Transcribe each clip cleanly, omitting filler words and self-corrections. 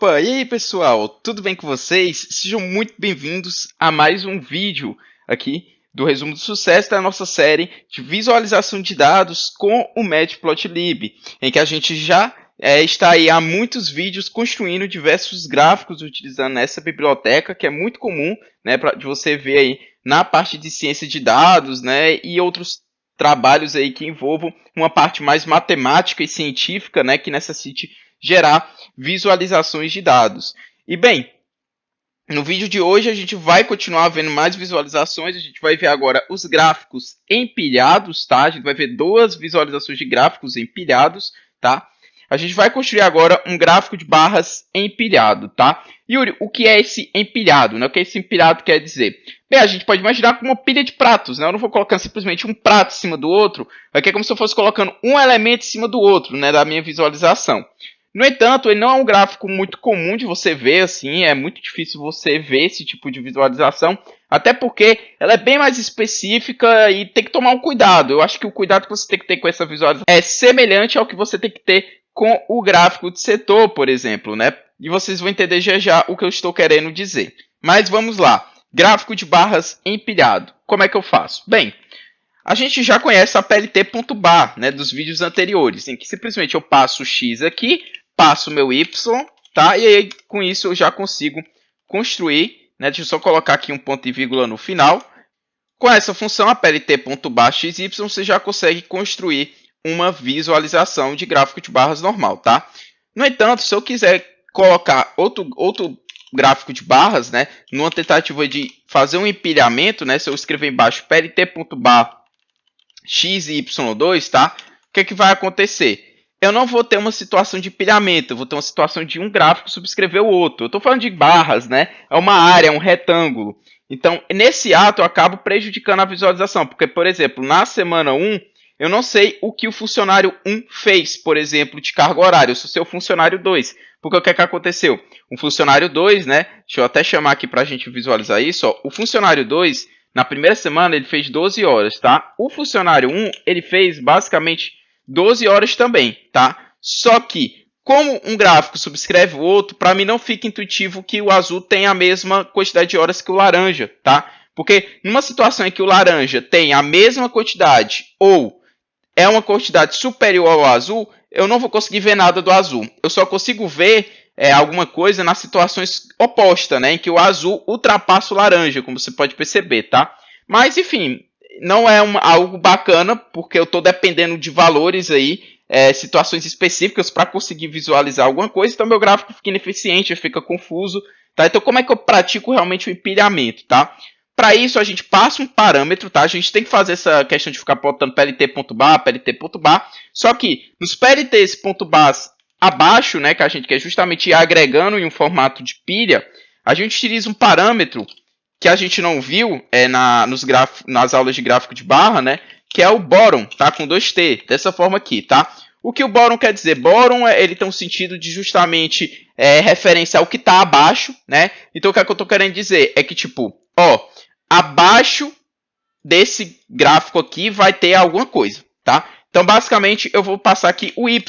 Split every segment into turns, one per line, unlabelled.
Opa, e aí pessoal, tudo bem com vocês? Sejam muito bem-vindos a mais um vídeo aqui do resumo do sucesso da nossa série de visualização de dados com o Matplotlib, em que a gente já está aí há muitos vídeos construindo diversos gráficos utilizando essa biblioteca, que é muito comum, né, de você ver aí na parte de ciência de dados, né, e outros trabalhos aí que envolvam uma parte mais matemática e científica, né, que necessite gerar visualizações de dados. E bem, no vídeo de hoje a gente vai continuar vendo mais visualizações, a gente vai ver agora os gráficos empilhados, tá? A gente vai ver duas visualizações de gráficos empilhados, tá? A gente vai construir agora um gráfico de barras empilhado, tá? Yuri, o que é esse empilhado, né? O que esse empilhado quer dizer? Bem, a gente pode imaginar como uma pilha de pratos, né? Eu não vou colocando simplesmente um prato em cima do outro, aqui é como se eu fosse colocando um elemento em cima do outro, né? Da minha visualização. No entanto, ele não é um gráfico muito comum de você ver, assim, é muito difícil você ver esse tipo de visualização, até porque ela é bem mais específica e tem que tomar um cuidado. Eu acho que o cuidado que você tem que ter com essa visualização é semelhante ao que você tem que ter com o gráfico de setor, por exemplo, né? E vocês vão entender já já o que eu estou querendo dizer. Mas vamos lá. Gráfico de barras empilhado. Como é que eu faço? Bem, a gente já conhece a plt.bar, né, dos vídeos anteriores, em que simplesmente eu passo o x aqui, passo o meu y, tá? E aí com isso eu já consigo construir, né? Deixa eu só colocar aqui um ponto e vírgula no final. Com essa função, a plt.bar xy, você já consegue construir uma visualização de gráfico de barras normal, tá? No entanto, se eu quiser colocar outro gráfico de barras, né, numa tentativa de fazer um empilhamento, né, se eu escrever embaixo plt.bar xy2, tá? O que é que vai acontecer? Eu não vou ter uma situação de empilhamento, eu vou ter uma situação de um gráfico subscrever o outro. Eu estou falando de barras, né? É uma área, é um retângulo. Então, nesse ato, eu acabo prejudicando a visualização, porque, por exemplo, na semana 1, eu não sei o que o funcionário 1 fez, por exemplo, de carga horária. Eu só sei o funcionário 2. Porque o que é que aconteceu? O funcionário 2, né? Deixa eu até chamar aqui para a gente visualizar isso. Ó. O funcionário 2, na primeira semana, ele fez 12 horas, tá? O funcionário 1, ele fez basicamente 12 horas também, tá? Só que, como um gráfico subscreve o outro, para mim não fica intuitivo que o azul tem a mesma quantidade de horas que o laranja, tá? Porque numa situação em que o laranja tem a mesma quantidade ou é uma quantidade superior ao azul, eu não vou conseguir ver nada do azul. Eu só consigo ver alguma coisa nas situações opostas, né? Em que o azul ultrapassa o laranja, como você pode perceber, tá? Mas, enfim, não é algo bacana, porque eu estou dependendo de valores aí, situações específicas para conseguir visualizar alguma coisa, então meu gráfico fica ineficiente, fica confuso, tá? Então como é que eu pratico realmente o empilhamento, tá? Para isso a gente passa um parâmetro, tá? A gente tem que fazer essa questão de ficar botando plt.bar, plt.bar, só que nos plts.bars abaixo, né, que a gente quer justamente ir agregando em um formato de pilha, a gente utiliza um parâmetro que a gente não viu nas aulas de gráfico de barra, né? Que é o bottom, tá? Com 2T, dessa forma aqui, tá? O que o bottom quer dizer? Bottom, ele tem um sentido de justamente referenciar o que está abaixo, né? Então, o que é que eu estou querendo dizer? É que, tipo, ó, abaixo desse gráfico aqui vai ter alguma coisa, tá? Então, basicamente, eu vou passar aqui o Y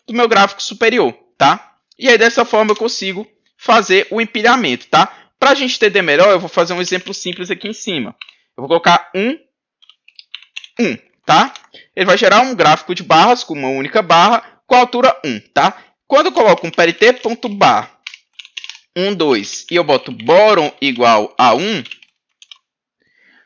do meu gráfico superior, tá? E aí, dessa forma, eu consigo fazer o empilhamento, tá? Para a gente entender melhor, eu vou fazer um exemplo simples aqui em cima. Eu vou colocar 1, tá? Ele vai gerar um gráfico de barras com uma única barra com a altura 1, tá? Quando eu coloco um plt.bar 1, 2 e eu boto bottom igual a 1, o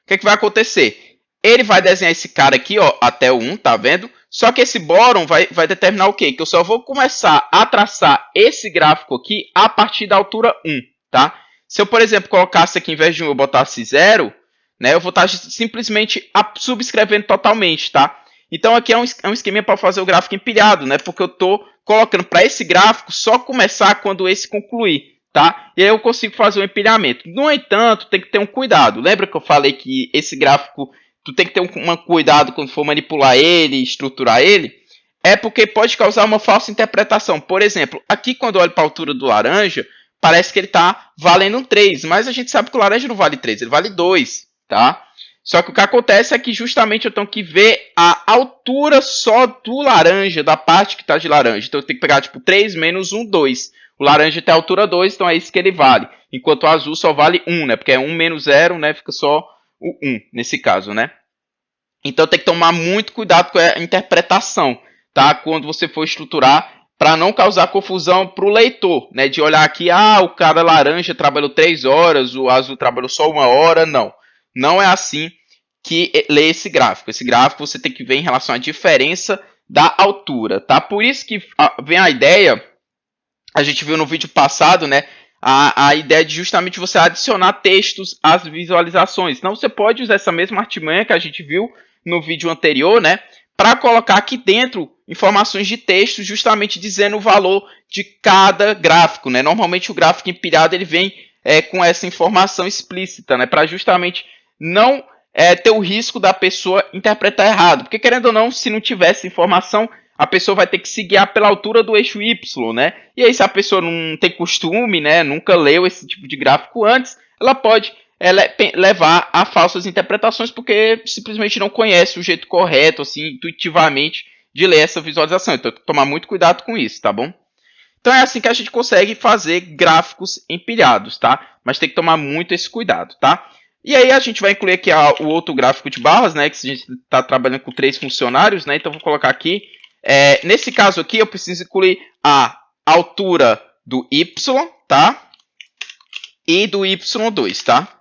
que é que vai acontecer? Ele vai desenhar esse cara aqui, ó, até o 1, tá vendo? Só que esse bottom vai determinar o quê? Que eu só vou começar a traçar esse gráfico aqui a partir da altura 1, tá? Se eu, por exemplo, colocasse aqui, em vez de 1, eu botasse 0, né, eu vou estar simplesmente subscrevendo totalmente, tá? Então, aqui é um esquema para fazer o gráfico empilhado, né? Porque eu estou colocando para esse gráfico só começar quando esse concluir, tá? E aí eu consigo fazer o empilhamento. No entanto, tem que ter um cuidado. Lembra que eu falei que esse gráfico, tu tem que ter um cuidado quando for manipular ele, estruturar ele? É porque pode causar uma falsa interpretação. Por exemplo, aqui quando eu olho para a altura do laranja, parece que ele está valendo um 3, mas a gente sabe que o laranja não vale 3, ele vale 2, tá? Só que o que acontece é que justamente eu tenho que ver a altura só do laranja, da parte que está de laranja. Então eu tenho que pegar tipo 3 menos 1, 2. O laranja tem altura 2, então é isso que ele vale. Enquanto o azul só vale 1, né? Porque é 1 menos 0, né? Fica só o 1 nesse caso, né? Então tem que tomar muito cuidado com a interpretação, tá? Quando você for estruturar, para não causar confusão para o leitor, né? De olhar aqui, o cara laranja trabalhou 3 horas, o azul trabalhou só 1 hora. Não. Não é assim que lê esse gráfico. Esse gráfico você tem que ver em relação à diferença da altura, tá? Por isso que vem a ideia, a gente viu no vídeo passado, né? A ideia de justamente você adicionar textos às visualizações. Então você pode usar essa mesma artimanha que a gente viu no vídeo anterior, né? Para colocar aqui dentro informações de texto, justamente dizendo o valor de cada gráfico, né? Normalmente o gráfico empilhado ele vem com essa informação explícita, né? Para justamente não ter o risco da pessoa interpretar errado. Porque querendo ou não, se não tivesse informação, a pessoa vai ter que se guiar pela altura do eixo Y, né? E aí se a pessoa não tem costume, né? Nunca leu esse tipo de gráfico antes, ela pode levar a falsas interpretações porque simplesmente não conhece o jeito correto, assim, intuitivamente, de ler essa visualização. Então, tem que tomar muito cuidado com isso, tá bom? Então, é assim que a gente consegue fazer gráficos empilhados, tá? Mas tem que tomar muito esse cuidado, tá? E aí, a gente vai incluir aqui o outro gráfico de barras, né? Que a gente está trabalhando com 3 funcionários, né? Então, vou colocar aqui. Nesse caso aqui, eu preciso incluir a altura do Y, tá? E do Y2, tá?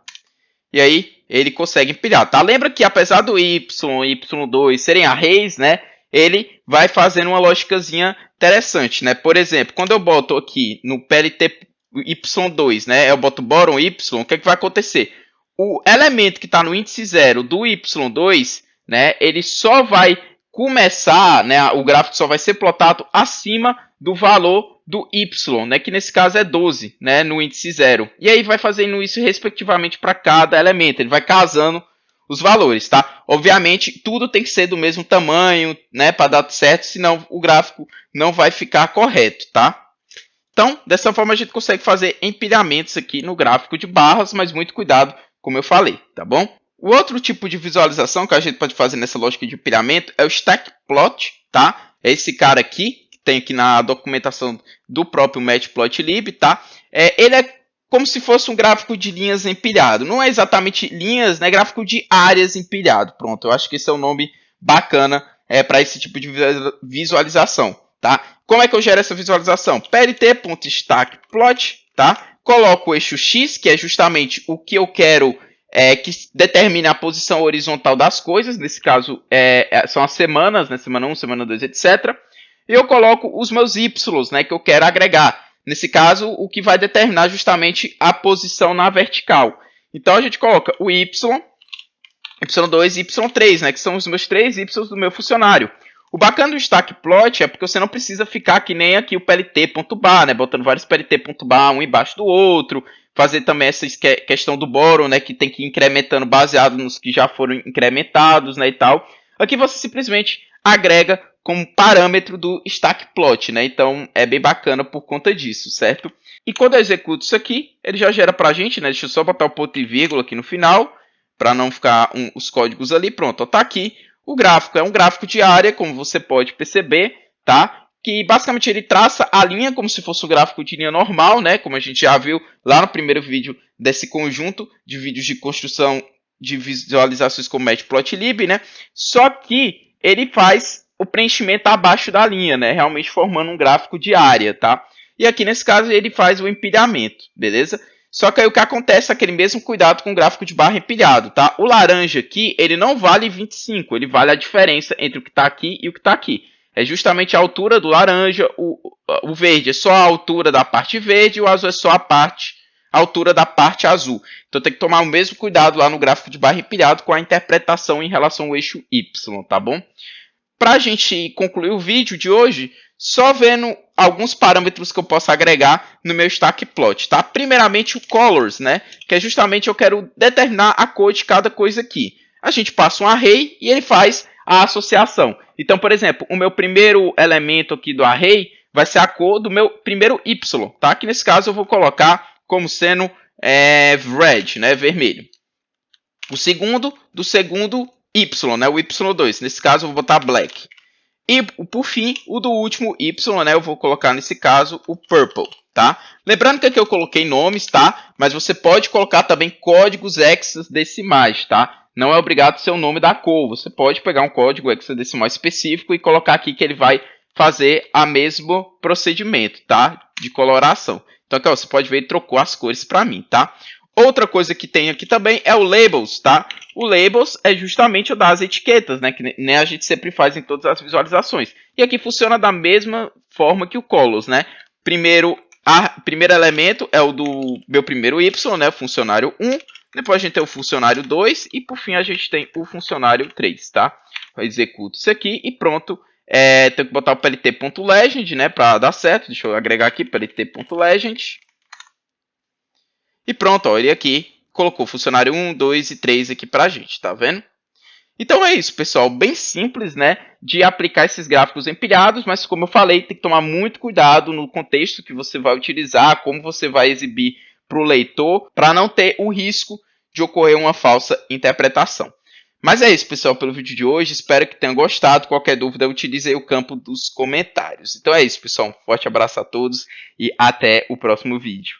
E aí ele consegue empilhar, tá? Lembra que apesar do Y e Y2 serem arrays, né? Ele vai fazendo uma lógicazinha interessante, né? Por exemplo, quando eu boto aqui no PLT Y2, né? Eu boto bottom Y, o que é que vai acontecer? O elemento que está no índice 0 do Y2, né? Ele só vai começar, né? O gráfico só vai ser plotado acima do valor do Y, né, que nesse caso é 12, né, no índice 0. E aí vai fazendo isso respectivamente para cada elemento, ele vai casando os valores, tá? Obviamente, tudo tem que ser do mesmo tamanho, né, para dar certo, senão o gráfico não vai ficar correto, tá? Então, dessa forma a gente consegue fazer empilhamentos aqui no gráfico de barras, mas muito cuidado, como eu falei, tá bom? O outro tipo de visualização que a gente pode fazer nessa lógica de empilhamento é o stack plot, tá? É esse cara aqui, tem aqui na documentação do próprio Matplotlib, tá? Ele é como se fosse um gráfico de linhas empilhado. Não é exatamente linhas, né? Gráfico de áreas empilhado. Pronto, eu acho que esse é um nome bacana para esse tipo de visualização, tá? Como é que eu gero essa visualização? plt.stackplot, tá? Coloco o eixo X, que é justamente o que eu quero que determine a posição horizontal das coisas. Nesse caso, são as semanas, né? Semana 1, semana 2, etc. E eu coloco os meus Y, né, que eu quero agregar. Nesse caso, o que vai determinar justamente a posição na vertical. Então, a gente coloca o Y, Y2 e Y3, né, que são os meus 3 Y do meu funcionário. O bacana do stack plot é porque você não precisa ficar que nem aqui o plt.bar, né, botando vários plt.bar um embaixo do outro. Fazer também essa questão do bottom, né, que tem que ir incrementando baseado nos que já foram incrementados, né, e tal. Aqui você simplesmente agrega como parâmetro do stack plot, né? Então é bem bacana por conta disso, certo? E quando eu executo isso aqui, ele já gera pra gente, né? Deixa eu só botar o ponto e vírgula aqui no final, para não ficar os códigos ali. Pronto, ó, tá aqui. O gráfico é um gráfico de área, como você pode perceber, tá? Que basicamente ele traça a linha como se fosse um gráfico de linha normal, né? Como a gente já viu lá no primeiro vídeo desse conjunto de vídeos de construção de visualizações com Matplotlib, né? Só que ele faz o preenchimento abaixo da linha, né? Realmente formando um gráfico de área, tá? E aqui nesse caso ele faz o empilhamento, beleza? Só que aí o que acontece é aquele mesmo cuidado com o gráfico de barra empilhado, tá? O laranja aqui, ele não vale 25, ele vale a diferença entre o que está aqui e o que está aqui. É justamente a altura do laranja, o verde é só a altura da parte verde e o azul é só a altura da parte azul. Então tem que tomar o mesmo cuidado lá no gráfico de barra empilhado com a interpretação em relação ao eixo Y, tá bom? Para a gente concluir o vídeo de hoje, só vendo alguns parâmetros que eu posso agregar no meu stack plot, tá? Primeiramente o colors, né? Que é justamente eu quero determinar a cor de cada coisa aqui. A gente passa um array e ele faz a associação. Então, por exemplo, o meu primeiro elemento aqui do array vai ser a cor do meu primeiro Y, tá? Que nesse caso eu vou colocar como sendo red, né? Vermelho. O segundo do segundo Y, né? O Y2. Nesse caso eu vou botar black. E por fim, o do último Y, né? Eu vou colocar nesse caso o purple, tá? Lembrando que aqui eu coloquei nomes, tá? Mas você pode colocar também códigos hexadecimais, tá? Não é obrigado ser o nome da cor. Você pode pegar um código hexadecimal específico e colocar aqui que ele vai fazer o mesmo procedimento, tá? De coloração. Então aqui, ó, você pode ver, ele trocou as cores para mim, tá? Outra coisa que tem aqui também é o labels, tá? O labels é justamente o das etiquetas, né? Que nem a gente sempre faz em todas as visualizações. E aqui funciona da mesma forma que o colors, né? Primeiro elemento é o do meu primeiro Y, né? Funcionário 1. Depois a gente tem o funcionário 2 e por fim a gente tem o funcionário 3, tá? Eu executo isso aqui e pronto. Tenho que botar o plt.legend, né, para dar certo. Deixa eu agregar aqui plt.legend. E pronto, ó, ele aqui colocou funcionário 1, 2 e 3 aqui pra gente, tá vendo? Então é isso, pessoal, bem simples, né, de aplicar esses gráficos empilhados, mas como eu falei, tem que tomar muito cuidado no contexto que você vai utilizar, como você vai exibir para o leitor, para não ter o risco de ocorrer uma falsa interpretação. Mas é isso, pessoal, pelo vídeo de hoje. Espero que tenham gostado. Qualquer dúvida, utilize aí o campo dos comentários. Então é isso, pessoal. Um forte abraço a todos e até o próximo vídeo.